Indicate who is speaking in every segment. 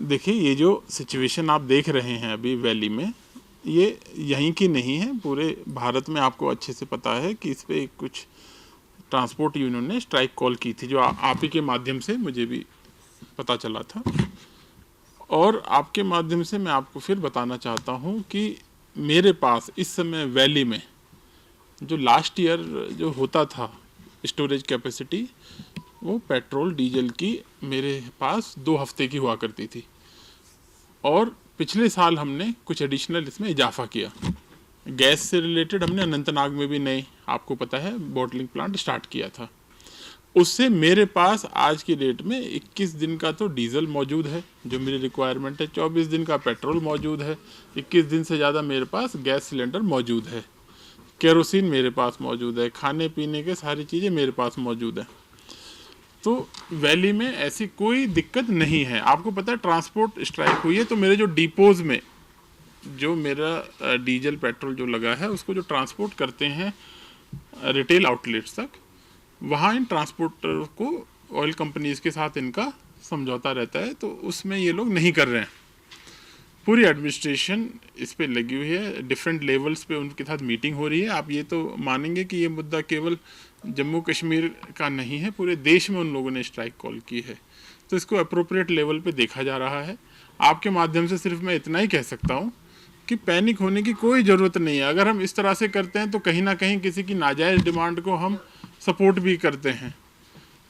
Speaker 1: देखिए, ये जो सिचुएशन आप देख रहे हैं अभी वैली में, ये यहीं की नहीं है, पूरे भारत में आपको अच्छे से पता है कि इस पे कुछ ट्रांसपोर्ट यूनियन ने स्ट्राइक कॉल की थी, जो आप ही के माध्यम से मुझे भी पता चला था। और आपके माध्यम से मैं आपको फिर बताना चाहता हूँ कि मेरे पास इस समय वैली में जो लास्ट ईयर जो होता था स्टोरेज कैपेसिटी, वो पेट्रोल डीजल की मेरे पास 2 हफ्ते की हुआ करती थी। और पिछले साल हमने कुछ एडिशनल इसमें इजाफा किया। गैस से रिलेटेड हमने अनंतनाग में भी नए, आपको पता है, बॉटलिंग प्लांट स्टार्ट किया था। उससे मेरे पास आज की डेट में 21 दिन का तो डीजल मौजूद है जो मेरी रिक्वायरमेंट है, 24 दिन का पेट्रोल मौजूद है, 21 दिन से ज़्यादा मेरे पास गैस सिलेंडर मौजूद है, केरोसिन मेरे पास मौजूद है, खाने पीने के सारी चीज़ें मेरे पास मौजूद है। तो वैली में ऐसी कोई दिक्कत नहीं है। आपको पता है ट्रांसपोर्ट स्ट्राइक हुई है तो मेरे जो डिपोज में जो मेरा डीजल पेट्रोल जो लगा है उसको जो ट्रांसपोर्ट करते हैं रिटेल आउटलेट्स तक, वहाँ इन ट्रांसपोर्टर को ऑयल कंपनीज के साथ इनका समझौता रहता है, तो उसमें ये लोग नहीं कर रहे हैं। पूरी एडमिनिस्ट्रेशन इस पे लगी हुई है, डिफरेंट लेवल्स पे उनके साथ मीटिंग हो रही है। आप ये तो मानेंगे कि ये मुद्दा केवल जम्मू कश्मीर का नहीं है, पूरे देश में उन लोगों ने स्ट्राइक कॉल की है, तो इसको अप्रोप्रिएट लेवल पे देखा जा रहा है। आपके माध्यम से सिर्फ मैं इतना ही कह सकता हूँ कि पैनिक होने की कोई ज़रूरत नहीं है। अगर हम इस तरह से करते हैं तो कहीं ना कहीं किसी की नाजायज़ डिमांड को हम सपोर्ट भी करते हैं।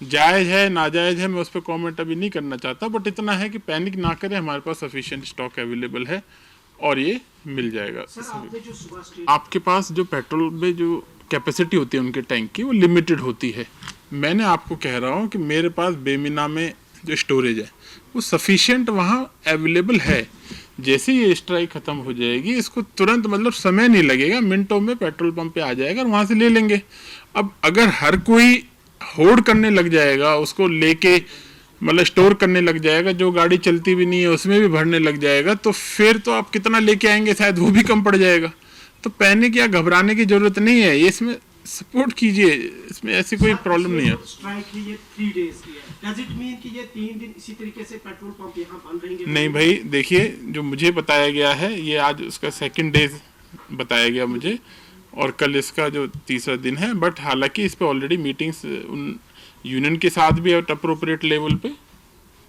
Speaker 1: जायज़ है नाजायज़ है मैं उस पर कॉमेंट अभी नहीं करना चाहता, बट इतना है कि पैनिक ना करें, हमारे पास सफिशिएंट स्टॉक अवेलेबल है और ये मिल जाएगा। आपके पास जो पेट्रोल में जो कैपेसिटी होती है उनके टैंक की, वो लिमिटेड होती है। मैंने आपको कह रहा हूँ कि मेरे पास बेमिना में जो स्टोरेज है वो सफिशिएंट वहाँ अवेलेबल है। जैसे ये स्ट्राइक ख़त्म हो जाएगी, इसको तुरंत, मतलब समय नहीं लगेगा, मिनटों में पेट्रोल पंप पे आ जाएगा और वहाँ से ले लेंगे। अब अगर हर कोई होल्ड करने लग जाएगा, उसको लेके मतलब स्टोर करने लग जाएगा, जो गाड़ी चलती भी नहीं है उसमें भी भरने लग जाएगा, तो फिर तो आप कितना लेके आएंगे, शायद वो भी कम पड़ जाएगा। तो पैनिक या घबराने की जरूरत नहीं है, ये इसमें सपोर्ट कीजिए, इसमें ऐसी कोई प्रॉब्लम नहीं है।
Speaker 2: स्ट्राइक है ये 3 डेज की है, डज इट मीन कि ये 3 दिन इसी तरीके से पेट्रोल पंप यहाँ बंद रहेंगे?
Speaker 1: नहीं भाई, देखिए जो मुझे बताया गया है, ये आज उसका 2nd डेज बताया गया मुझे, और कल इसका जो 3रा दिन है। बट हालांकि इस पे ऑलरेडी मीटिंग्स उन यूनियन के साथ भी अप्रोप्रिएट लेवल पे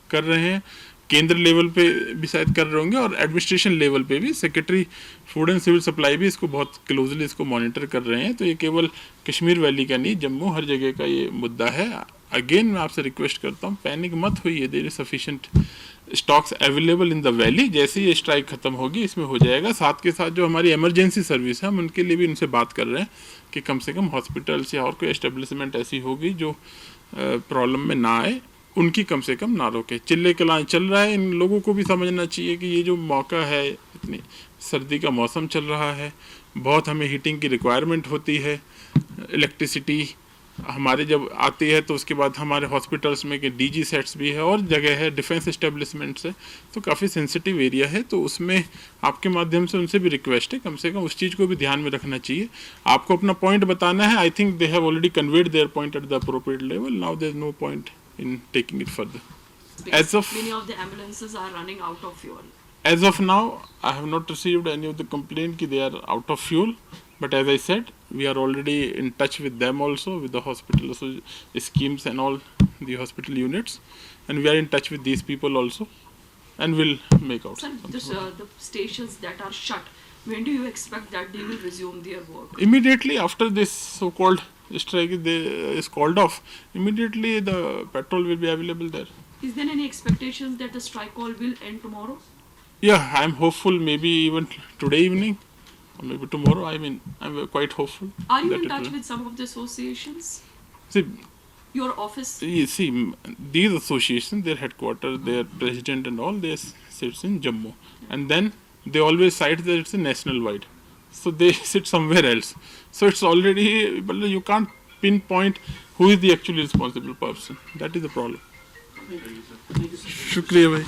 Speaker 1: कर रहे हैं, केंद्र लेवल पे भी शायद कर रहे होंगे, और एडमिनिस्ट्रेशन लेवल पे भी secretary food and civil supply भी इसको बहुत क्लोजली इसको मॉनिटर कर रहे हैं। तो ये केवल कश्मीर वैली का नहीं, जम्मू हर जगह का ये मुद्दा है। अगेन मैं आपसे रिक्वेस्ट करता हूँ, पैनिक मत होइए, there is sufficient stocks available in the valley. जैसे ही ये स्ट्राइक खत्म होगी इसमें हो जाएगा। साथ के साथ जो हमारी इमरजेंसी सर्विस है, हम उनके लिए भी उनसे बात कर रहे हैं कि कम से कम हॉस्पिटल्स या और कोई एस्टेब्लिशमेंट ऐसी होगी जो प्रॉब्लम में ना आए, उनकी कम से कम ना रोके। चिल्ले कलाएं चल रहा है, इन लोगों को भी समझना चाहिए कि ये जो मौका है, इतनी सर्दी का मौसम चल रहा है, बहुत हमें हीटिंग की रिक्वायरमेंट होती है, इलेक्ट्रिसिटी हमारे जब आती है तो उसके बाद हमारे हॉस्पिटल्स में कि डीजी सेट्स भी है और जगह है, डिफेंस एस्टेब्लिशमेंट्स है, तो काफ़ी सेंसिटिव एरिया है। तो उसमें आपके माध्यम से उनसे भी रिक्वेस्ट है, कम से कम उस चीज़ को भी ध्यान में रखना चाहिए। आपको अपना पॉइंट बताना है। I think they have already conveyed their point at the appropriate level, now there is no point in taking it further.
Speaker 3: Because many of the ambulances are running out of fuel.
Speaker 1: As of now, I have not received any of the complaint that they are out of fuel. But as I said, we are already in touch with them also, with the hospital schemes and all the hospital units, and we are in touch with these people also, and we'll make out.
Speaker 3: Sir, the stations that are shut, when do you expect that they will resume their work?
Speaker 1: Immediately after this so-called strike is called off, immediately the petrol will be available there.
Speaker 3: Is there any expectations that the strike call will end tomorrow?
Speaker 1: Yeah, I'm hopeful, maybe even today evening or maybe tomorrow. I mean, I'm quite hopeful.
Speaker 3: Are you in touch with some of the associations?
Speaker 1: See,
Speaker 3: your office?
Speaker 1: See, these associations, their headquarters, their president and all, they sits in Jammu, and then they always cite that it's a national wide, so they sit somewhere else. So it's already, but you can't pinpoint who is the actually responsible person. That is the problem.
Speaker 2: Thank you, sir.
Speaker 1: शुक्रिया भाई।